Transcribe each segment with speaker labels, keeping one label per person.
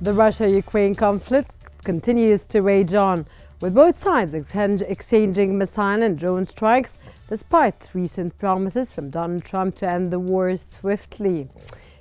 Speaker 1: The Russia-Ukraine conflict continues to rage on, with both sides exchanging missile and drone strikes, despite recent promises from Donald Trump to end the war swiftly.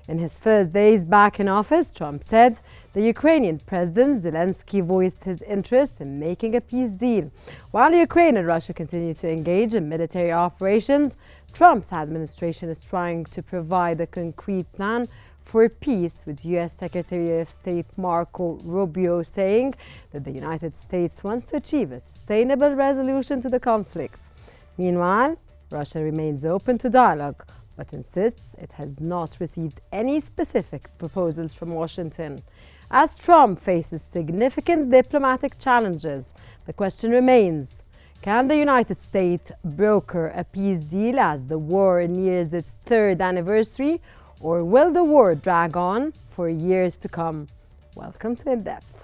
Speaker 1: In his first days back in office, Trump said the Ukrainian President Zelensky voiced his interest in making a peace deal. While Ukraine and Russia continue to engage in military operations, Trump's administration is trying to provide a concrete plan for peace, with U.S. Secretary of State Marco Rubio saying that the United States wants to achieve a sustainable resolution to the conflicts. Meanwhile, Russia remains open to dialogue, but insists it has not received any specific proposals from Washington. As Trump faces significant diplomatic challenges, the question remains: can the United States broker a peace deal as the war nears its third anniversary, or will the war drag on for years to come? Welcome to In Depth.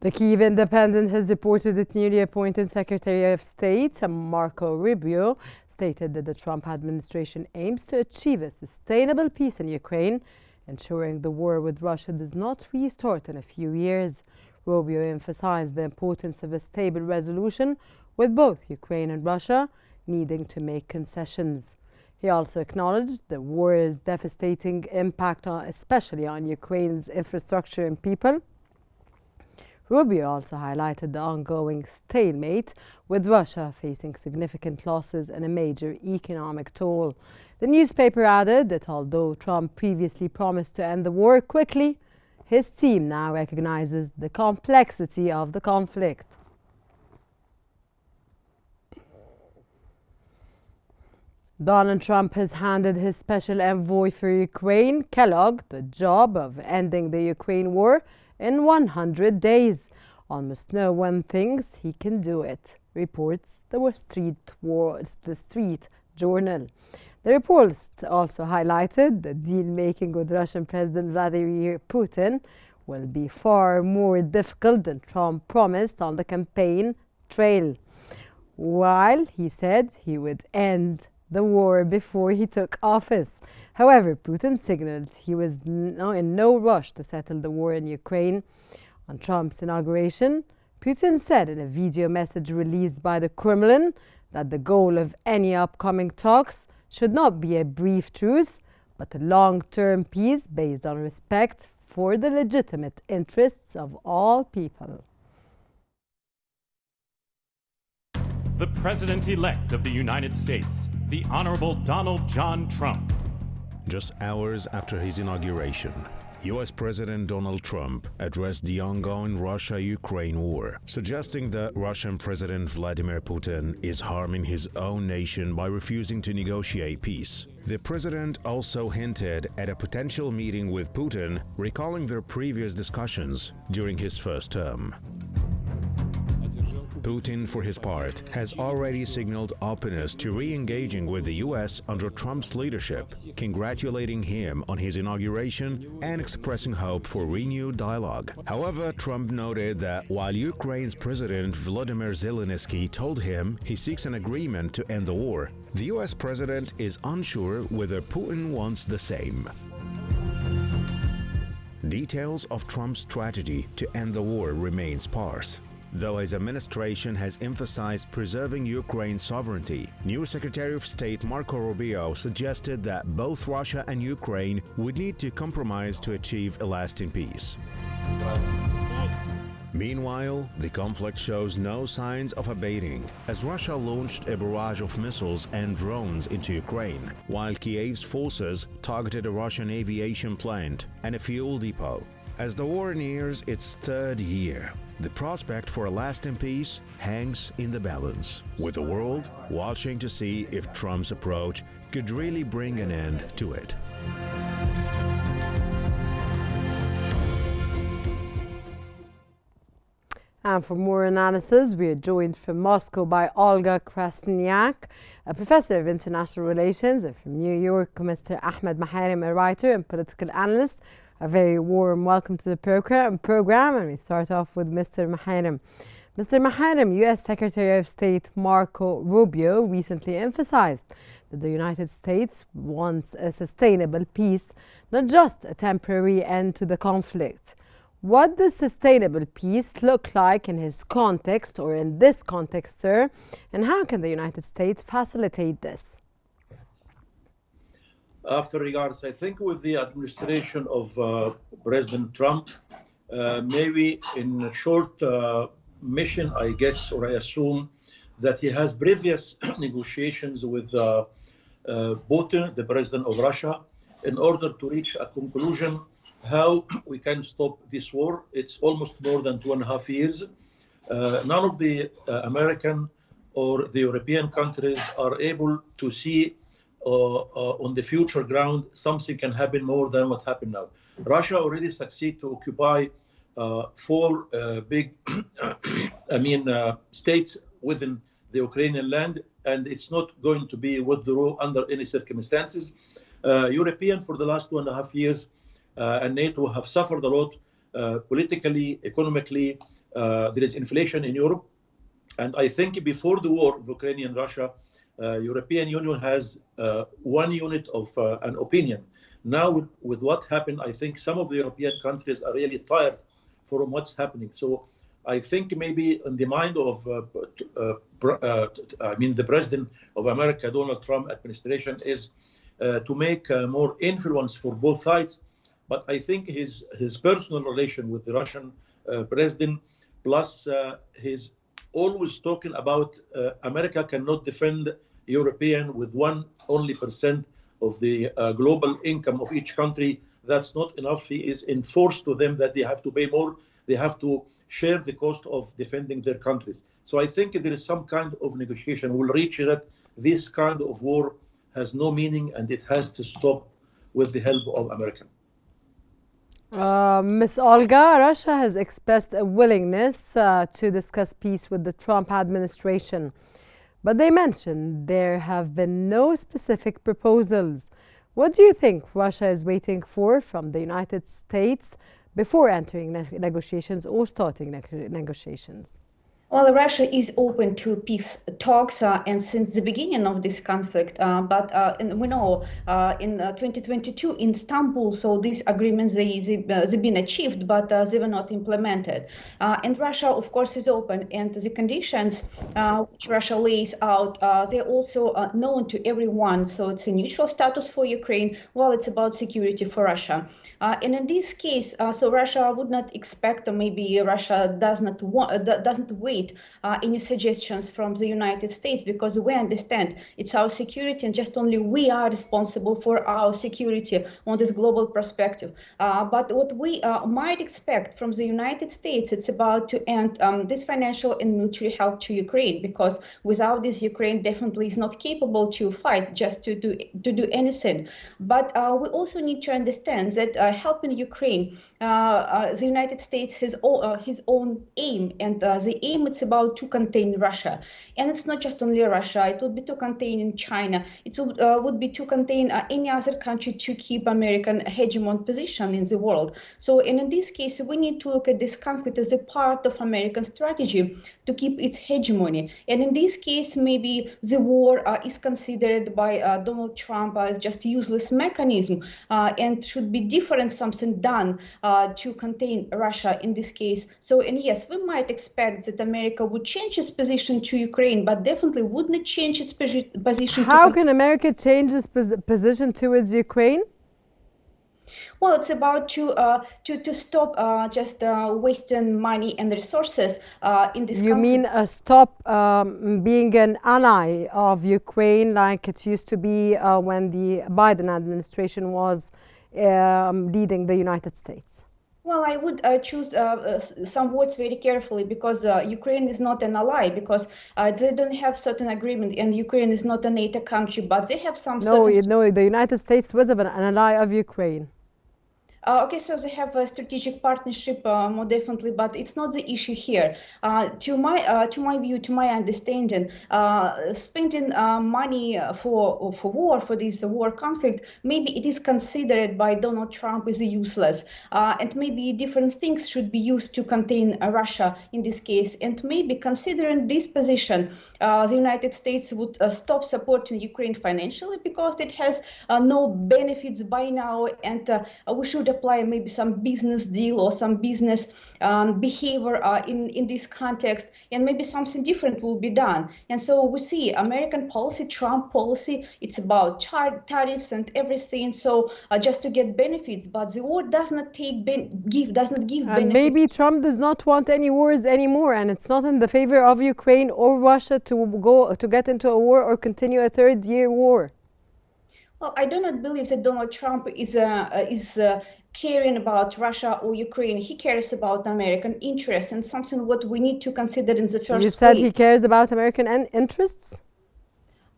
Speaker 1: The Kyiv Independent has reported that newly appointed Secretary of State Marco Rubio stated that the Trump administration aims to achieve a sustainable peace in Ukraine, ensuring the war with Russia does not restart in a few years. Rubio emphasized the importance of a stable resolution, with both Ukraine and Russia needing to make concessions. He also acknowledged the war's devastating impact, especially on Ukraine's infrastructure and people. Rubio also highlighted the ongoing stalemate, with Russia facing significant losses and a major economic toll. The newspaper added that although Trump previously promised to end the war quickly, his team now recognizes the complexity of the conflict. Donald Trump has handed his special envoy for Ukraine, Kellogg, the job of ending the Ukraine war in 100 days. Almost no one thinks he can do it, reports the Street Journal. The report also highlighted that deal-making with Russian President Vladimir Putin will be far more difficult than Trump promised on the campaign trail. While he said he would end the war before he took office. However, Putin signaled he was in no rush to settle the war in Ukraine. On Trump's inauguration, Putin said in a video message released by the Kremlin that the goal of any upcoming talks should not be a brief truce, but a long-term peace based on respect for the legitimate interests of all people.
Speaker 2: The President-elect of the United States, the Honorable Donald John Trump.
Speaker 3: Just hours after his inauguration, U.S. President Donald Trump addressed the ongoing Russia-Ukraine war, suggesting that Russian President Vladimir Putin is harming his own nation by refusing to negotiate peace. The president also hinted at a potential meeting with Putin, recalling their previous discussions during his first term. Putin, for his part, has already signaled openness to re-engaging with the U.S. under Trump's leadership, congratulating him on his inauguration and expressing hope for renewed dialogue. However, Trump noted that while Ukraine's President Volodymyr Zelensky told him he seeks an agreement to end the war, the U.S. president is unsure whether Putin wants the same. Details of Trump's strategy to end the war remain sparse. Though his administration has emphasized preserving Ukraine's sovereignty, new Secretary of State Marco Rubio suggested that both Russia and Ukraine would need to compromise to achieve a lasting peace. Meanwhile, the conflict shows no signs of abating, as Russia launched a barrage of missiles and drones into Ukraine, while Kiev's forces targeted a Russian aviation plant and a fuel depot. As the war nears its third year, the prospect for a lasting peace hangs in the balance, with the world watching to see if Trump's approach could really bring an end to it.
Speaker 1: And for more analysis, we are joined from Moscow by Olga Krasniak, a professor of international relations, and from New York, Mr. Ahmed Maharim, a writer and political analyst. A very warm welcome to the program, and we start off with Mr. Maharim. Mr. Maharim, U.S. Secretary of State Marco Rubio recently emphasized that the United States wants a sustainable peace, not just a temporary end to the conflict. What does sustainable peace look like in his context, or in this context, sir? And how can the United States facilitate this?
Speaker 4: After regards, I think with the administration of President Trump, maybe in a short mission, I guess, or I assume that he has previous negotiations with Putin, the president of Russia, in order to reach a conclusion how we can stop this war. It's almost more than 2.5 years. None of the American or the European countries are able to see on the future ground something can happen more than what happened now. Russia already succeeded to occupy 4 big states within the Ukrainian land, and it's not going to be withdrawn under any circumstances. European for the last 2.5 years and NATO have suffered a lot politically, economically. There is inflation in Europe, and I think before the war of Ukraine and Russia, European Union has one unit of an opinion. Now with what happened, I think some of the European countries are really tired from what's happening. So I think maybe in the mind of the President of America, Donald Trump administration, is to make more influence for both sides. But I think his personal relation with the Russian president, plus his always talking about America cannot defend European with only 1% of the global income of each country. That's not enough. He is enforced to them that they have to pay more. They have to share the cost of defending their countries. So I think there is some kind of negotiation. We'll reach that this kind of war has no meaning, and it has to stop with the help of America.
Speaker 1: Ms. Olga, Russia has expressed a willingness to discuss peace with the Trump administration, but they mentioned there have been no specific proposals. What do you think Russia is waiting for from the United States before entering negotiations or starting negotiations?
Speaker 5: Well, Russia is open to peace talks and since the beginning of this conflict. But we know in 2022 in Istanbul, so these agreements, they've been achieved, but they were not implemented. And Russia, of course, is open. And the conditions which Russia lays out, they're also known to everyone. So it's a neutral status for Ukraine, while it's about security for Russia. And in this case, so Russia would not expect, or maybe Russia doesn't wait any suggestions from the United States, because we understand it's our security and just only we are responsible for our security on this global perspective. But what we might expect from the United States, it's about to end this financial and military help to Ukraine, because without this, Ukraine definitely is not capable to fight, just to do anything. But we also need to understand that helping Ukraine, the United States has his own aim, and the aim it's about to contain Russia. And it's not just only Russia, it would be to contain China, it would be to contain any other country to keep American hegemon position in the world. So in this case, we need to look at this conflict as a part of American strategy to keep its hegemony. And in this case, maybe the war is considered by Donald Trump as just a useless mechanism and should be different, something done to contain Russia in this case. So, and yes, we might expect that America would change its position to Ukraine, but definitely would not change its position.
Speaker 1: How can America change its position towards Ukraine?
Speaker 5: Well, it's about to stop just wasting money and resources in this.
Speaker 1: You mean stop being an ally of Ukraine like it used to be when the Biden administration was leading the United States?
Speaker 5: Well, I would choose some words very carefully, because Ukraine is not an ally, because they don't have certain agreement, and Ukraine is not a NATO country, but they have some.
Speaker 1: No, the United States was an ally of Ukraine.
Speaker 5: Okay, so they have a strategic partnership, more definitely, but it's not the issue here. To my view, to my understanding, spending money for war, for this war conflict, maybe it is considered by Donald Trump as useless, and maybe different things should be used to contain Russia in this case. And maybe considering this position, the United States would stop supporting Ukraine financially because it has no benefits by now, and we should apply maybe some business deal or some business behavior in this context, and maybe something different will be done. And so we see American policy, Trump policy, it's about tariffs and everything, so just to get benefits, but the war does not give
Speaker 1: And
Speaker 5: benefits.
Speaker 1: maybe Trump does not want any wars anymore, and it's not in the favor of Ukraine or Russia to get into a war or continue a third-year war.
Speaker 5: Well, I do not believe that Donald Trump is caring about Russia or Ukraine. He cares about American interests, and something what we need to consider in the first
Speaker 1: You said
Speaker 5: place.
Speaker 1: he cares about American interests?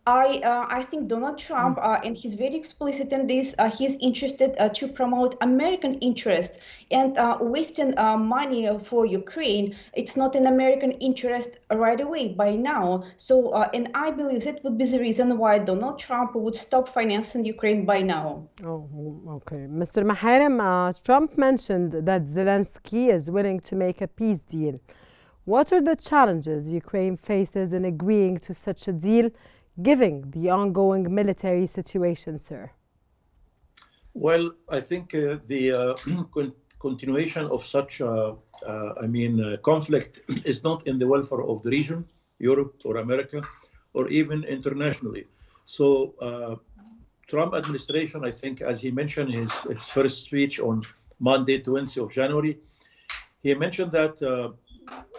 Speaker 5: I think Donald Trump, and he's very explicit in this, he's interested to promote American interests, and wasting money for Ukraine, it's not an American interest right away by now. So, and I believe that would be the reason why Donald Trump would stop financing Ukraine by now.
Speaker 1: Oh, okay. Mr. Maharem, Trump mentioned that Zelensky is willing to make a peace deal. What are the challenges Ukraine faces in agreeing to such a deal, given the ongoing military situation, sir?
Speaker 4: Well, I think the continuation of such, conflict is not in the welfare of the region, Europe or America, or even internationally. So, Trump administration, I think, as he mentioned in his first speech on Monday, 20th of January, he mentioned that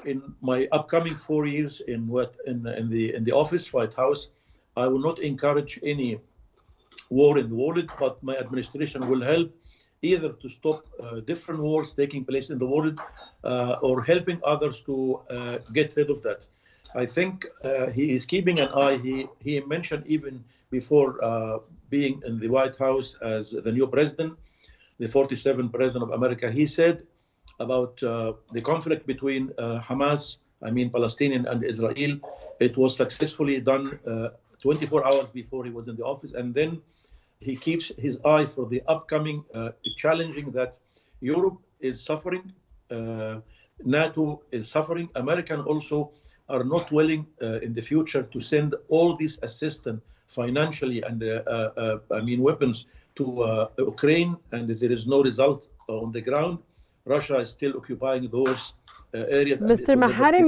Speaker 4: in my upcoming 4 years in the office, White House, I will not encourage any war in the world, but my administration will help either to stop different wars taking place in the world or helping others to get rid of that. I think he is keeping an eye. He mentioned even before being in the White House as the new president, the 47th president of America, he said about the conflict between Hamas, Palestinian and Israel, it was successfully done 24 hours before he was in the office. And then he keeps his eye for the upcoming challenging that Europe is suffering, NATO is suffering, American also are not willing in the future to send all this assistance financially and weapons to Ukraine, and there is no result on the ground. Russia is still occupying those areas.
Speaker 1: Mr. Maharem,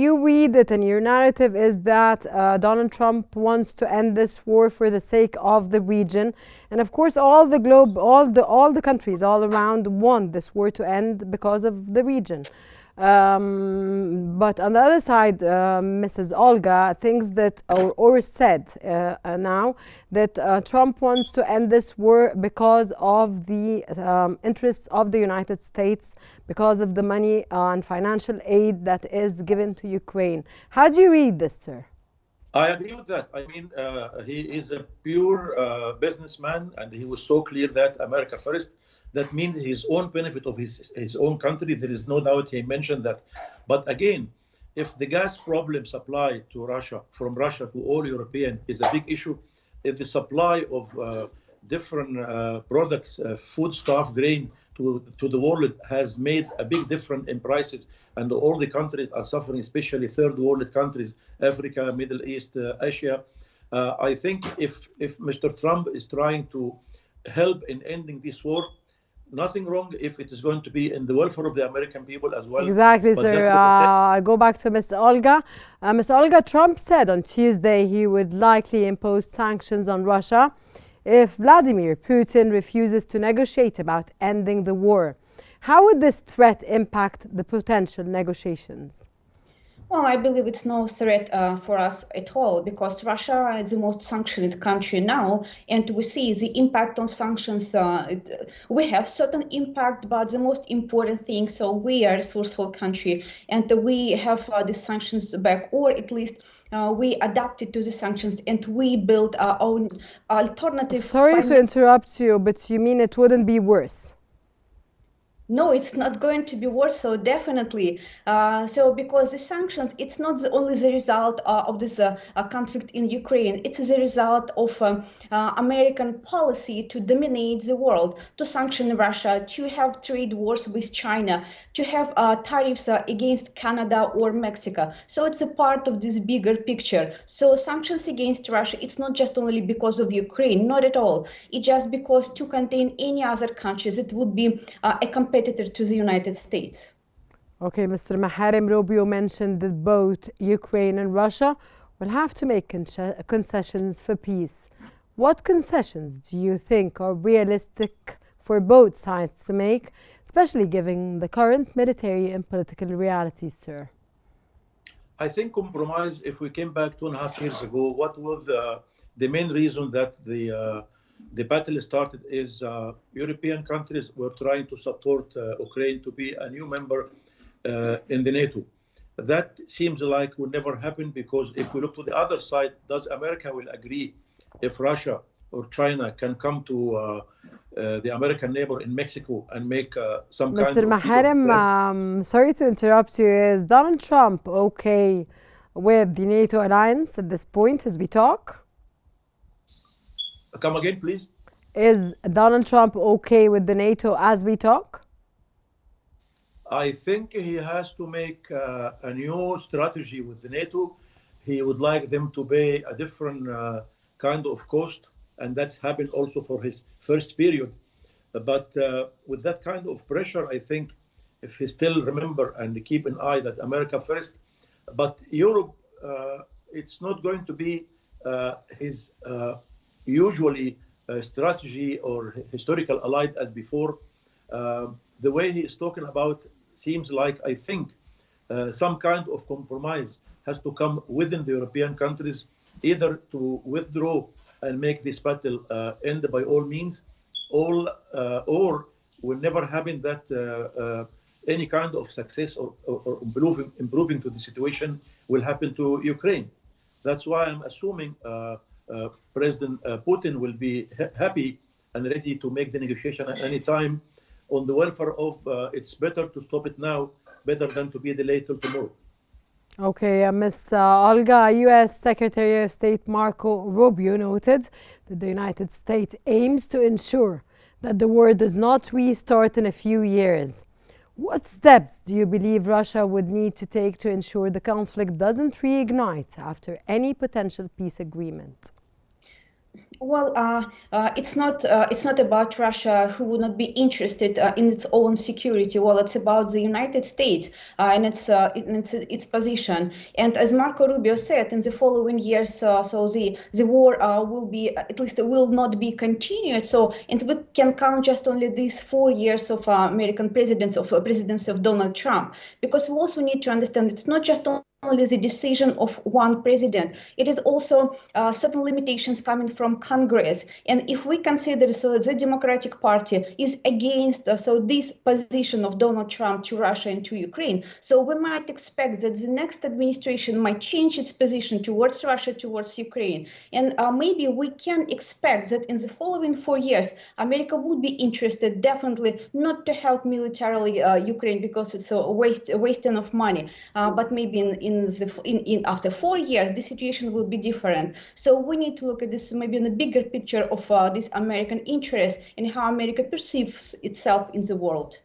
Speaker 1: you read it, and your narrative is that Donald Trump wants to end this war for the sake of the region, and of course, all the globe, all the countries all around want this war to end because of the region. But on the other side, Mrs. Olga thinks that, or said now, that Trump wants to end this war because of the interests of the United States, because of the money and financial aid that is given to Ukraine. How do you read this, sir?
Speaker 4: I agree with that. He is a pure businessman, and he was so clear that America first. That means his own benefit of his own country. There is no doubt he mentioned that. But again, if the gas problem supply to Russia, from Russia to all European is a big issue, if the supply of different products, foodstuff, grain to the world has made a big difference in prices, and all the countries are suffering, especially third world countries, Africa, Middle East, Asia. I think if Mr. Trump is trying to help in ending this war, nothing wrong if it is going to be in the welfare of the American people as well.
Speaker 1: Exactly, sir. I'll go back to Ms. Olga. Ms. Olga, Trump said on Tuesday he would likely impose sanctions on Russia if Vladimir Putin refuses to negotiate about ending the war. How would this threat impact the potential negotiations?
Speaker 5: Well, I believe it's no threat for us at all, because Russia is the most sanctioned country now, and we see the impact of sanctions. We have certain impact, but the most important thing, so we are a resourceful country, and we have the sanctions back, or at least we adapted to the sanctions, and we built our own alternative.
Speaker 1: Sorry to interrupt you, but you mean it wouldn't be worse?
Speaker 5: No, it's not going to be worse, so definitely. Because the sanctions, it's not only the result of this conflict in Ukraine, it's the result of American policy to dominate the world, to sanction Russia, to have trade wars with China, to have tariffs against Canada or Mexico. So it's a part of this bigger picture. So sanctions against Russia, it's not just only because of Ukraine, not at all. It's just because to contain any other countries, it would be a competitor to the United States.
Speaker 1: Okay, Mr. Maharem, Rubio mentioned that both Ukraine and Russia will have to make concessions for peace. What concessions do you think are realistic for both sides to make, especially given the current military and political realities, sir?
Speaker 4: I think compromise, if we came back 2.5 years ago, what was the main reason that the battle started is European countries were trying to support Ukraine to be a new member in the NATO. That seems like will never happen, because if we look to the other side, does America will agree if Russia or China can come to the American neighbor in Mexico and make some kind of...
Speaker 1: Mr. Maharem, sorry to interrupt you. Is Donald Trump okay with the NATO alliance at this point as we talk?
Speaker 4: Come again, please.
Speaker 1: Is Donald Trump okay with the NATO as we talk?
Speaker 4: I think he has to make a new strategy with the NATO. He would like them to pay a different kind of cost, and that's happened also for his first period. But with that kind of pressure, I think if he still remember and keep an eye that America first, but Europe, it's not going to be his usually strategy or historical allied as before. The way he is talking about seems like, I think, some kind of compromise has to come within the European countries, either to withdraw and make this battle end by all means, or will never happen that any kind of success or improving to the situation will happen to Ukraine. That's why I'm assuming President Putin will be happy and ready to make the negotiation at any time, on the welfare of it's better to stop it now, better than to be delayed till tomorrow.
Speaker 1: Okay, Ms. Olga, U.S. Secretary of State Marco Rubio noted that the United States aims to ensure that the war does not restart in a few years. What steps do you believe Russia would need to take to ensure the conflict doesn't reignite after any potential peace agreement?
Speaker 5: Well, it's not about Russia, who would not be interested in its own security. Well, it's about the United States and its position. And as Marco Rubio said, in the following years, so the war will be, at least it will not be continued. So, and we can count just only these 4 years of American presidency of Donald Trump, because we also need to understand it's not just only the decision of one president. It is also certain limitations coming from Congress. And if we consider the Democratic Party is against this position of Donald Trump to Russia and to Ukraine, so we might expect that the next administration might change its position towards Russia, towards Ukraine. And maybe we can expect that in the following 4 years, America would be interested definitely not to help militarily Ukraine, because it's a wasting of money, but maybe after 4 years, the situation will be different. So we need to look at this maybe in a bigger picture of this American interest and how America perceives itself in the world.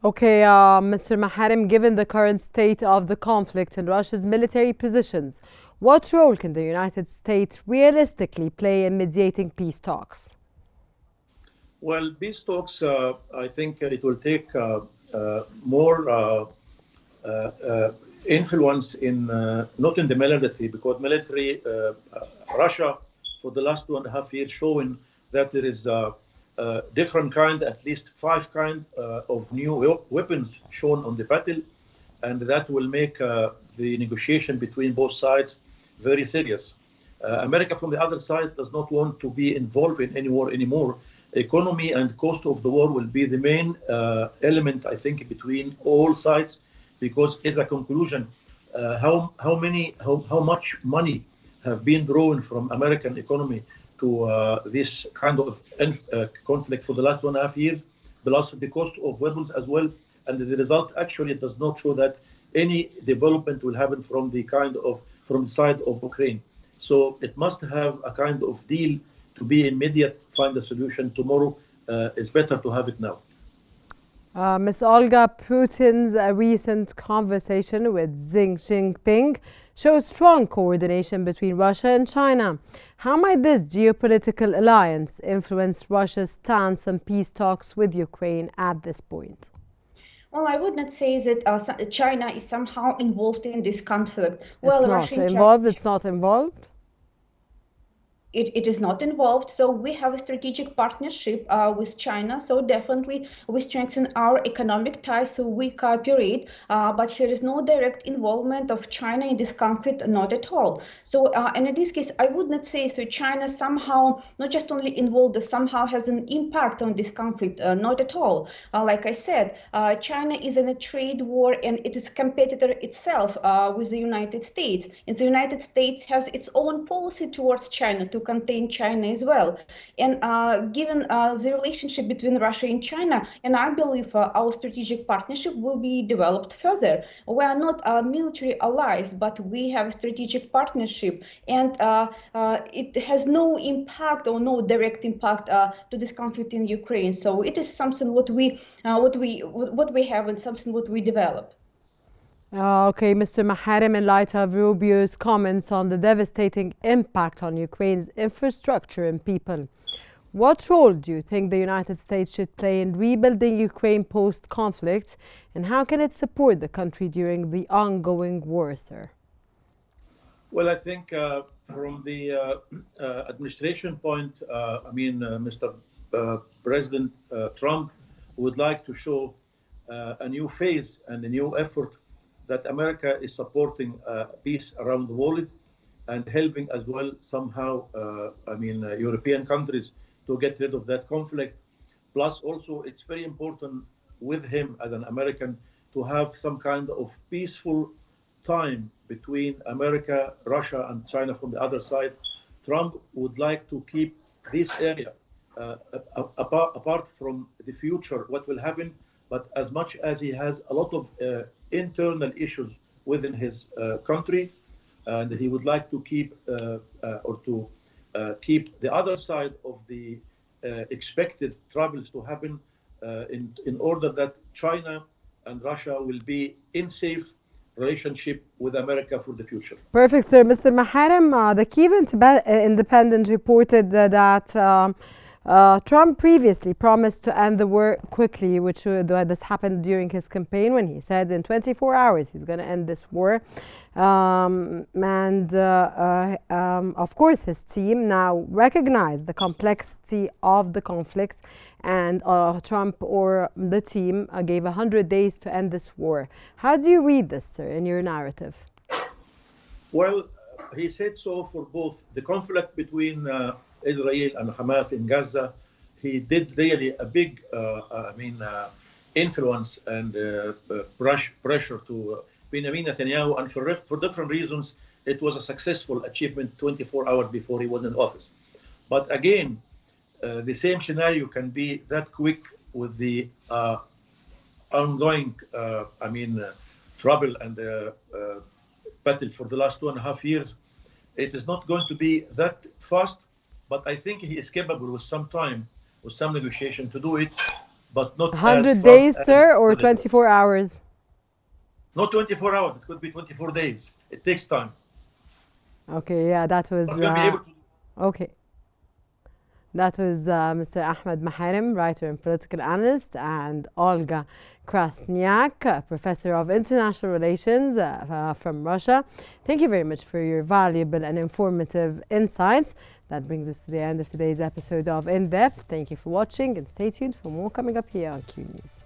Speaker 1: Okay, Mr. Maharem, given the current state of the conflict and Russia's military positions, what role can the United States realistically play in mediating peace talks?
Speaker 4: Well, peace talks, I think it will take more influence in not in the military, because military Russia for the last 2.5 years showing that there is different kind, at least 5 kind of new weapons shown on the battle, and that will make the negotiation between both sides very serious. America from the other side does not want to be involved in any war anymore. Economy and cost of the war will be the main element, I think, between all sides, because as a conclusion, how much money have been drawn from American economy to this kind of conflict for the last 2.5 years plus the cost of weapons as well. And the result actually does not show that any development will happen from the side of Ukraine. So it must have a kind of deal to be immediate, find a solution tomorrow. It's better to have it now.
Speaker 1: Ms. Olga, Putin's recent conversation with Xi Jinping shows strong coordination between Russia and China. How might this geopolitical alliance influence Russia's stance on peace talks with Ukraine at this point?
Speaker 5: Well, I would not say that China is somehow involved in this conflict.
Speaker 1: Well, it's not involved. It's not involved.
Speaker 5: It is not involved. So we have a strategic partnership with China. So definitely we strengthen our economic ties, so we cooperate. But here is no direct involvement of China in this conflict, not at all. So and in this case, I would not say so. China somehow not just only involved, somehow has an impact on this conflict, not at all. Like I said, China is in a trade war and it is competitor itself with the United States. And the United States has its own policy towards China to contain China as well. And given the relationship between Russia and China, and I believe our strategic partnership will be developed further. We are not military allies, but we have a strategic partnership, and it has no impact or no direct impact to this conflict in Ukraine. So it is something what we have and something what we develop.
Speaker 1: Okay, Mr. Maharem, in light of Rubio's comments on the devastating impact on Ukraine's infrastructure and people, what role do you think the United States should play in rebuilding Ukraine post-conflict, and how can it support the country during the ongoing war, sir?
Speaker 4: Well, I think from the administration point, Mr. President Trump would like to show a new phase and a new effort that America is supporting peace around the world and helping as well somehow, European countries to get rid of that conflict. Plus also it's very important with him as an American to have some kind of peaceful time between America, Russia and China from the other side. Trump would like to keep this area apart from the future, what will happen, but as much as he has a lot of internal issues within his country, and he would like to keep keep the other side of the expected troubles to happen in order that China and Russia will be in safe relationship with America for the future.
Speaker 1: Perfect, sir. Mr. Maharem, the Kyiv Independent reported that Trump previously promised to end the war quickly, which this happened during his campaign when he said in 24 hours he's going to end this war. Of course, his team now recognized the complexity of the conflict, and Trump or the team gave 100 days to end this war. How do you read this, sir, in your narrative?
Speaker 4: Well, he said so for both the conflict between Israel and Hamas in Gaza. He did really a big, influence and pressure to Benjamin Netanyahu, and for different reasons, it was a successful achievement 24 hours before he was in office. But again, the same scenario can be that quick with the ongoing, trouble and battle for the last 2.5 years. It is not going to be that fast. But I think he is capable with some time, with some negotiation to do it, but not
Speaker 1: 100 days, sir, or 24 hours?
Speaker 4: Not 24 hours. It could be 24 days. It takes time.
Speaker 1: Okay, yeah, that was... okay. That was Mr. Ahmed Maharem, writer and political analyst, and Olga Krasniak, professor of international relations from Russia. Thank you very much for your valuable and informative insights. That brings us to the end of today's episode of In Depth. Thank you for watching and stay tuned for more coming up here on Qnews.